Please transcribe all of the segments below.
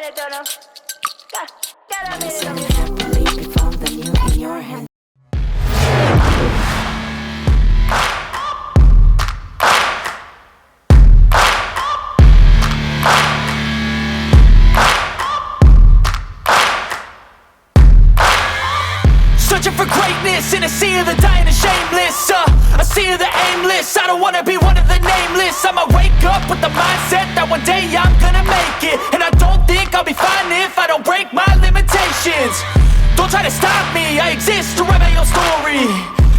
minute, don't know. Got a minute. Something happened, we found the new in your hand. Searching for greatness in a sea of the dying and shameless, a sea of the aimless. I don't wanna be one of the nameless. I'ma wake up with the mindset that one day I'm gonna make it. And I don't think I'll be fine if I don't break my limitations. Don't try to stop me, I exist to write my own story.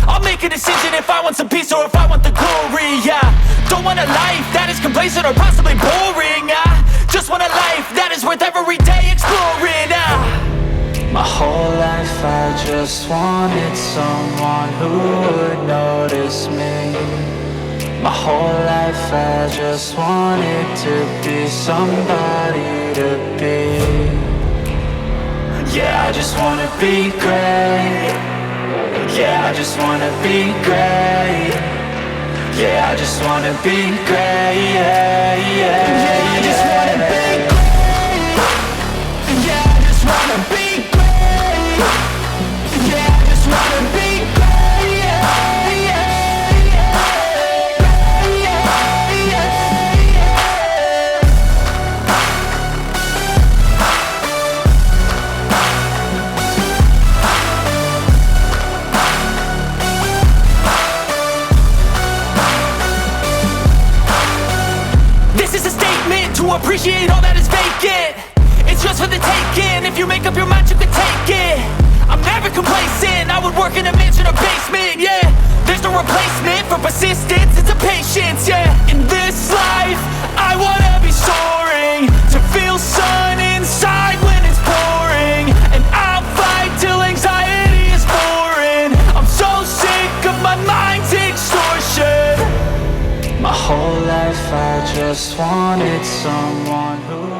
I'll make a decision if I want some peace or if I want the glory. Yeah, don't want a life that is complacent or possibly boring. I just want a life that is worth every day exploring. My whole life I just wanted someone who would notice me. My whole life I just wanted to be somebody to be. Yeah, I just wanna be great. Yeah, I just wanna be great. Yeah, I just wanna be great. Yeah, yeah, yeah, I just wanna be great. Yeah, I just wanna be great. Yeah, I just wanna be great. Yeah, yeah, yeah. Yeah, yeah, yeah. This is a statement to appreciate all that is vacant. It's yours for the taking. If you make up your mind, you can take it. I'm never complacent. I would work in a mansion or basement. Yeah, there's no replacement for persistence. It's a patience. Yeah, in this life, I wanna be soaring, to feel sun inside when it's pouring. And I'll fight till anxiety is boring. I'm so sick of my mind's extortion. My whole life I just wanted someone who